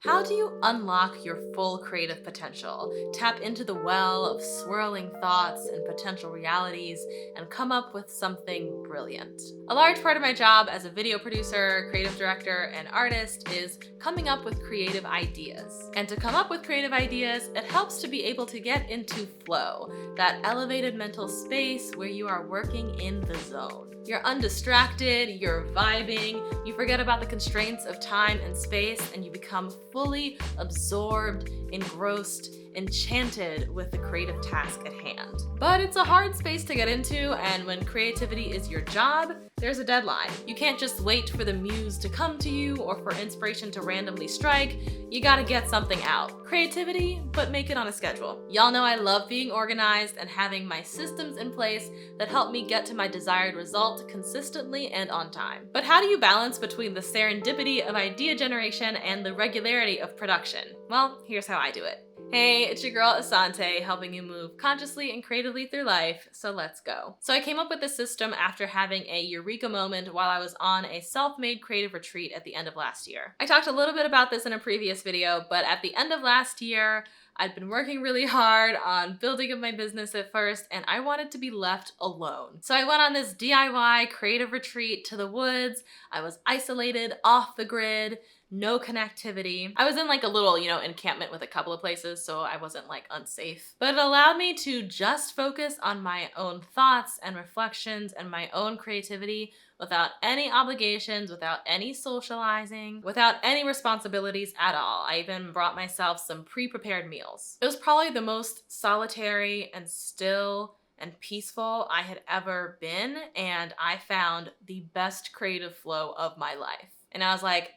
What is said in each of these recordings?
How do you unlock your full creative potential, tap into the well of swirling thoughts and potential realities, and come up with something brilliant? A large part of my job as a video producer, creative director, and artist is coming up with creative ideas. And to come up with creative ideas, it helps to be able to get into flow, that elevated mental space where you are working in the zone. You're undistracted, you're vibing, you forget about the constraints of time and space, and you become fully absorbed, engrossed, enchanted with the creative task at hand. But it's a hard space to get into, and when creativity is your job, there's a deadline. You can't just wait for the muse to come to you or for inspiration to randomly strike. You gotta get something out. Creativity, but make it on a schedule. Y'all know I love being organized and having my systems in place that help me get to my desired result consistently and on time. But how do you balance between the serendipity of idea generation and the regularity of production? Well, here's how I do it. Hey, it's your girl Asante, helping you move consciously and creatively through life, so let's go. So I came up with this system after having a eureka moment while I was on a self-made creative retreat at the end of last year. I talked a little bit about this in a previous video, but at the end of last year, I'd been working really hard on building up my business at first, and I wanted to be left alone. So I went on this DIY creative retreat to the woods. I was isolated, off the grid, no connectivity. I was in like a little, encampment with a couple of places, so I wasn't like unsafe. But it allowed me to just focus on my own thoughts and reflections and my own creativity without any obligations, without any socializing, without any responsibilities at all. I even brought myself some pre-prepared meals. It was probably the most solitary and still and peaceful I had ever been, and I found the best creative flow of my life. And I was like,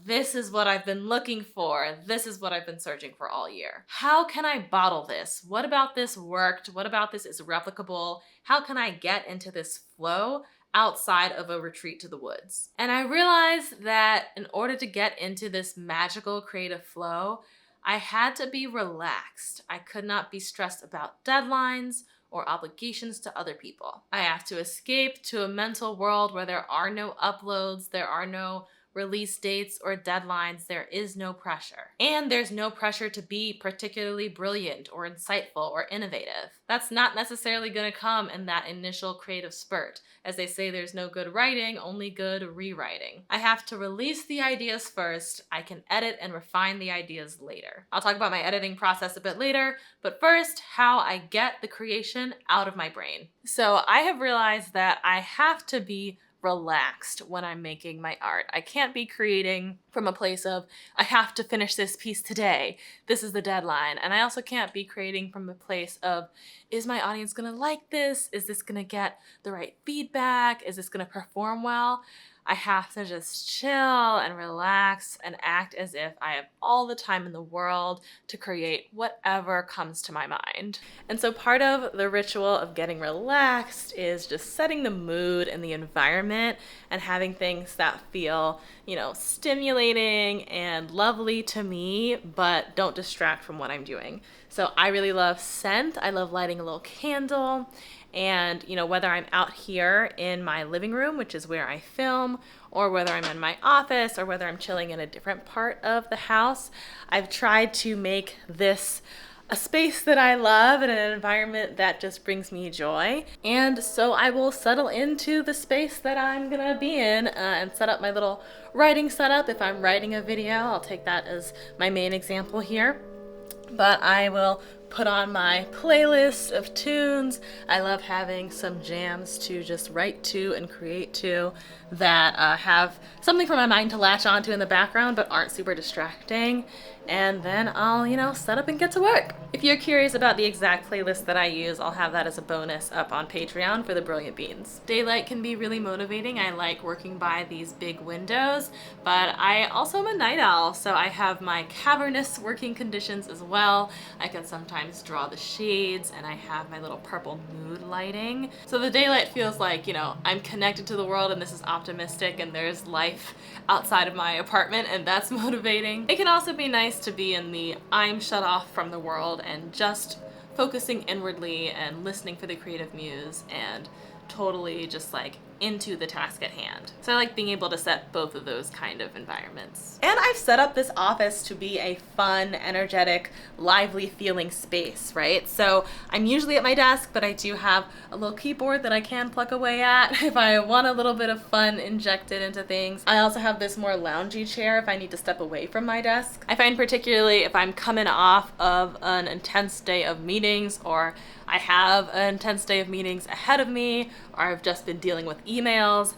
this is what I've been looking for. This is what I've been searching for all year. How can I bottle this? What about this worked? What about this is replicable? How can I get into this flow outside of a retreat to the woods? And I realized that in order to get into this magical creative flow, I had to be relaxed. I could not be stressed about deadlines or obligations to other people. I have to escape to a mental world where there are no uploads, there are no release dates or deadlines, there is no pressure. And there's no pressure to be particularly brilliant or insightful or innovative. That's not necessarily gonna come in that initial creative spurt. As they say, there's no good writing, only good rewriting. I have to release the ideas first. I can edit and refine the ideas later. I'll talk about my editing process a bit later, but first, how I get the creation out of my brain. So I have realized that I have to be relaxed when I'm making my art. I can't be creating from a place of, I have to finish this piece today. This is the deadline. And I also can't be creating from a place of, is my audience gonna like this? Is this gonna get the right feedback? Is this gonna perform well? I have to just chill and relax and act as if I have all the time in the world to create whatever comes to my mind. And so part of the ritual of getting relaxed is just setting the mood and the environment and having things that feel, stimulating and lovely to me, but don't distract from what I'm doing. So I really love scent. I love lighting a little candle. And, whether I'm out here in my living room, which is where I film, or whether I'm in my office, or whether I'm chilling in a different part of the house, I've tried to make this a space that I love and an environment that just brings me joy. And so I will settle into the space that I'm gonna be in and set up my little writing setup. If I'm writing a video, I'll take that as my main example here. But I will put on my playlist of tunes. I love having some jams to just write to and create to that have something for my mind to latch onto in the background but aren't super distracting. And then I'll, set up and get to work. If you're curious about the exact playlist that I use, I'll have that as a bonus up on Patreon for the Brilliant Beans. Daylight can be really motivating. I like working by these big windows, but I also am a night owl, so I have my cavernous working conditions as well. I can sometimes draw the shades, and I have my little purple mood lighting. So the daylight feels like, I'm connected to the world and this is optimistic and there's life outside of my apartment, and that's motivating. It can also be nice to be in the I'm shut off from the world and just focusing inwardly and listening for the creative muse and totally just like into the task at hand. So I like being able to set both of those kind of environments. And I've set up this office to be a fun, energetic, lively feeling space, right? So I'm usually at my desk, but I do have a little keyboard that I can plug away at if I want a little bit of fun injected into things. I also have this more loungy chair if I need to step away from my desk. I find particularly if I'm coming off of an intense day of meetings, or I have an intense day of meetings ahead of me, or I've just been dealing with emails,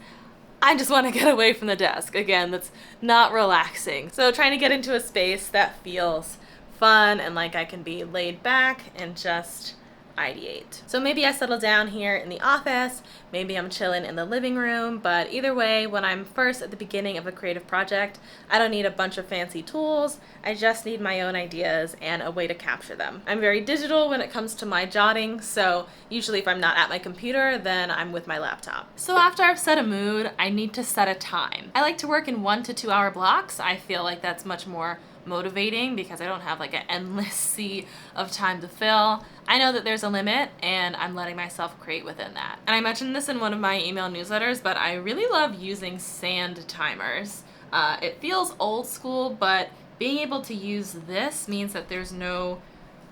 I just want to get away from the desk. Again, that's not relaxing. So trying to get into a space that feels fun and like I can be laid back and just ideate. So maybe I settle down here in the office, maybe I'm chilling in the living room, but either way, when I'm first at the beginning of a creative project, I don't need a bunch of fancy tools, I just need my own ideas and a way to capture them. I'm very digital when it comes to my jotting, so usually if I'm not at my computer, then I'm with my laptop. So after I've set a mood, I need to set a time. I like to work in 1 to 2 hour blocks. I feel like that's much more motivating because I don't have like an endless sea of time to fill. I know that there's a limit and I'm letting myself create within that. And I mentioned this in one of my email newsletters, but I really love using sand timers. It feels old school, but being able to use this means that there's no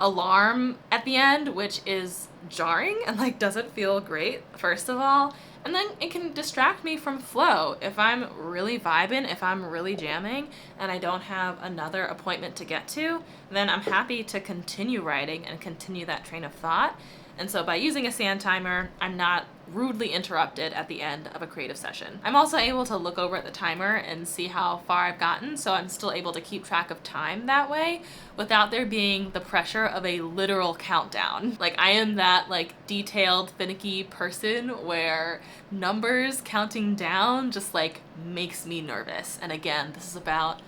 alarm at the end, which is jarring and like doesn't feel great, first of all. And then it can distract me from flow. If I'm really vibing, if I'm really jamming, and I don't have another appointment to get to, then I'm happy to continue writing and continue that train of thought. And so by using a sand timer, I'm not rudely interrupted at the end of a creative session. I'm also able to look over at the timer and see how far I've gotten, so I'm still able to keep track of time that way without there being the pressure of a literal countdown. Like I am that like detailed, finicky person where numbers counting down just like makes me nervous. And again, this is about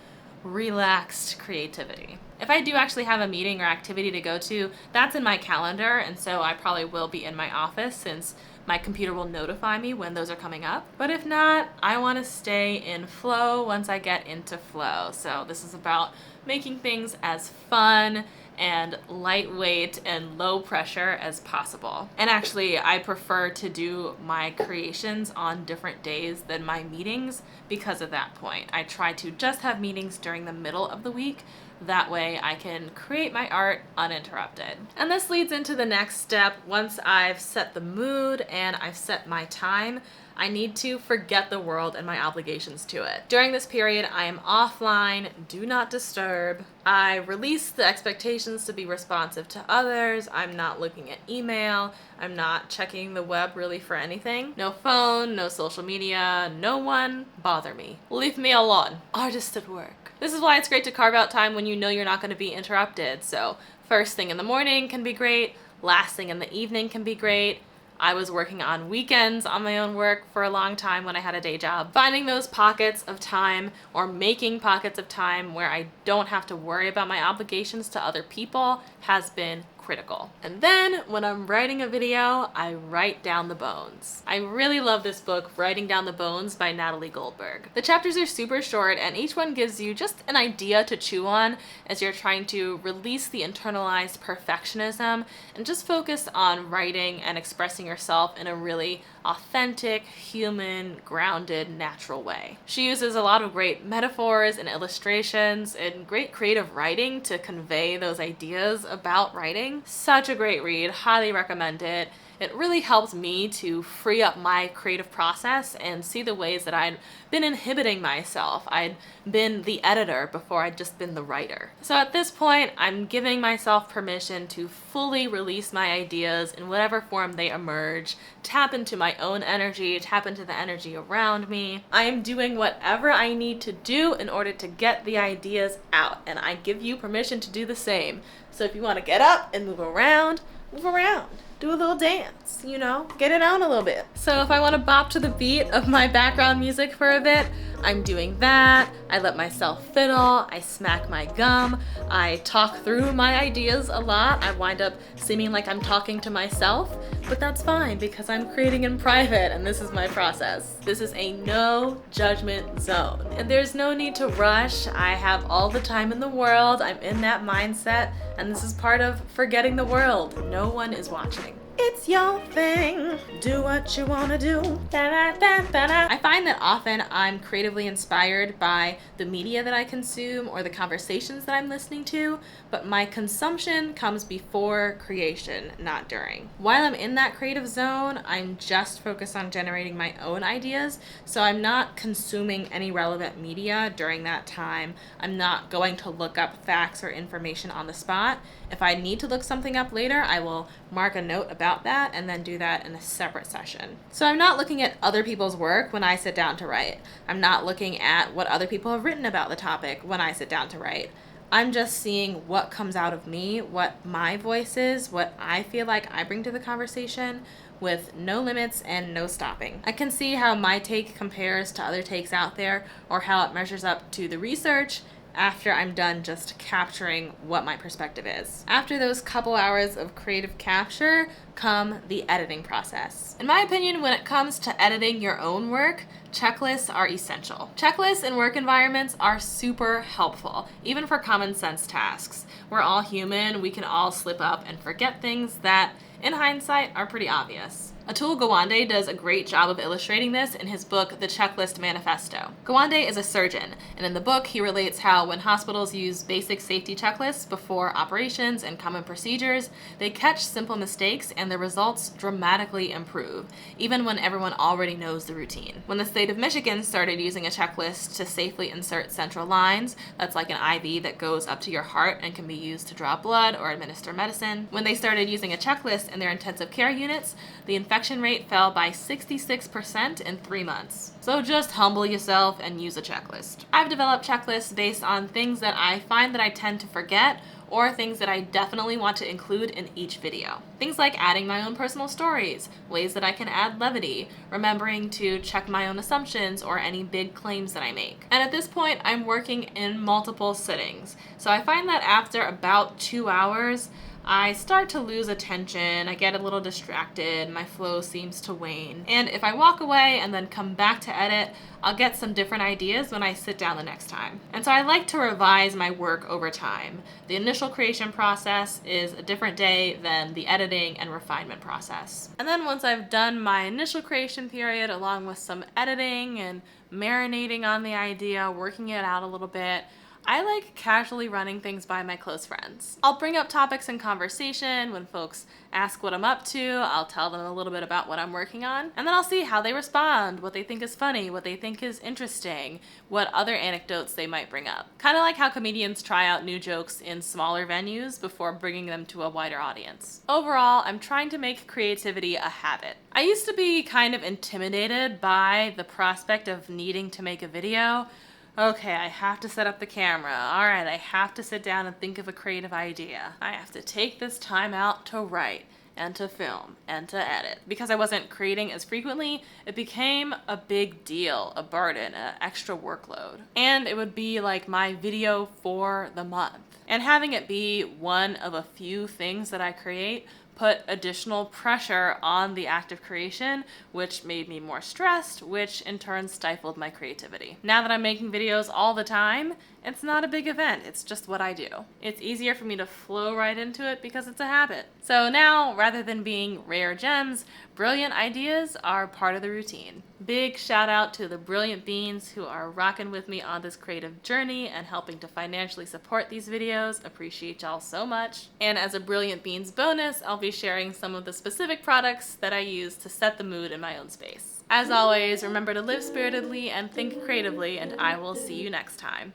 relaxed creativity. If I do actually have a meeting or activity to go to, that's in my calendar, and so I probably will be in my office since my computer will notify me when those are coming up. But if not, I want to stay in flow once I get into flow. So this is about making things as fun and lightweight and low pressure as possible. And actually, I prefer to do my creations on different days than my meetings because of that point. I try to just have meetings during the middle of the week. That way I can create my art uninterrupted. And this leads into the next step. Once I've set the mood and I've set my time, I need to forget the world and my obligations to it. During this period, I am offline, do not disturb. I release the expectations to be responsive to others. I'm not looking at email. I'm not checking the web really for anything. No phone, no social media, no one bother me. Leave me alone. Artist at work. This is why it's great to carve out time when you know you're not going to be interrupted. So first thing in the morning can be great. Last thing in the evening can be great. I was working on weekends on my own work for a long time when I had a day job. Finding those pockets of time or making pockets of time where I don't have to worry about my obligations to other people has been critical. And then when I'm writing a video, I write down the bones. I really love this book, Writing Down the Bones by Natalie Goldberg. The chapters are super short and each one gives you just an idea to chew on as you're trying to release the internalized perfectionism and just focus on writing and expressing yourself in a really authentic, human, grounded, natural way. She uses a lot of great metaphors and illustrations and great creative writing to convey those ideas about writing. Such a great read, highly recommend it. It really helped me to free up my creative process and see the ways that I'd been inhibiting myself. I'd been the editor before I'd just been the writer. So at this point, I'm giving myself permission to fully release my ideas in whatever form they emerge, tap into my own energy, tap into the energy around me. I am doing whatever I need to do in order to get the ideas out, and I give you permission to do the same. So if you want to get up and move around, move around. Do a little dance, you know, get it out a little bit. So if I want to bop to the beat of my background music for a bit, I'm doing that. I let myself fiddle, I smack my gum, I talk through my ideas a lot. I wind up seeming like I'm talking to myself, but that's fine because I'm creating in private and this is my process. This is a no judgment zone. And there's no need to rush. I have all the time in the world. I'm in that mindset, and this is part of forgetting the world. No one is watching. It's your thing. Do what you wanna do. Da-da-da-da-da. I find that often I'm creatively inspired by the media that I consume or the conversations that I'm listening to, but my consumption comes before creation, not during. While I'm in that creative zone, I'm just focused on generating my own ideas, so I'm not consuming any relevant media during that time. I'm not going to look up facts or information on the spot. If I need to look something up later, I will mark a note about that and then do that in a separate session. So I'm not looking at other people's work when I sit down to write. I'm not looking at what other people have written about the topic when I sit down to write. I'm just seeing what comes out of me, what my voice is, what I feel like I bring to the conversation, with no limits and no stopping. I can see how my take compares to other takes out there, or how it measures up to the research after I'm done just capturing what my perspective is. After those couple hours of creative capture come the editing process. In my opinion, when it comes to editing your own work, checklists are essential. Checklists in work environments are super helpful, even for common sense tasks. We're all human, we can all slip up and forget things that, in hindsight, are pretty obvious. Atul Gawande does a great job of illustrating this in his book, The Checklist Manifesto. Gawande is a surgeon, and in the book he relates how when hospitals use basic safety checklists before operations and common procedures, they catch simple mistakes and the results dramatically improve, even when everyone already knows the routine. When the state of Michigan started using a checklist to safely insert central lines, that's like an IV that goes up to your heart and can be used to draw blood or administer medicine, when they started using a checklist in their intensive care units, the infection rate fell by 66% in 3 months. So just humble yourself and use a checklist. I've developed checklists based on things that I find that I tend to forget, or things that I definitely want to include in each video. Things like adding my own personal stories, ways that I can add levity, remembering to check my own assumptions or any big claims that I make. And at this point, I'm working in multiple sittings. So I find that after about 2 hours, I start to lose attention, I get a little distracted, my flow seems to wane. And if I walk away and then come back to edit, I'll get some different ideas when I sit down the next time. And so I like to revise my work over time. The initial creation process is a different day than the editing and refinement process. And then once I've done my initial creation period, along with some editing and marinating on the idea, working it out a little bit, I like casually running things by my close friends. I'll bring up topics in conversation when folks ask what I'm up to. I'll tell them a little bit about what I'm working on, and then I'll see how they respond, what they think is funny, what they think is interesting, what other anecdotes they might bring up. Kind of like how comedians try out new jokes in smaller venues before bringing them to a wider audience. Overall, I'm trying to make creativity a habit. I used to be kind of intimidated by the prospect of needing to make a video. Okay, I have to set up the camera. All right, I have to sit down and think of a creative idea. I have to take this time out to write and to film and to edit. Because I wasn't creating as frequently, it became a big deal, a burden, an extra workload. And it would be like my video for the month. And having it be one of a few things that I create put additional pressure on the act of creation, which made me more stressed, which in turn stifled my creativity. Now that I'm making videos all the time, it's not a big event, it's just what I do. It's easier for me to flow right into it because it's a habit. So now, rather than being rare gems, brilliant ideas are part of the routine. Big shout out to the Brilliant Beans who are rocking with me on this creative journey and helping to financially support these videos. Appreciate y'all so much. And as a Brilliant Beans bonus, I'll be sharing some of the specific products that I use to set the mood in my own space. As always, remember to live spiritedly and think creatively, and I will see you next time.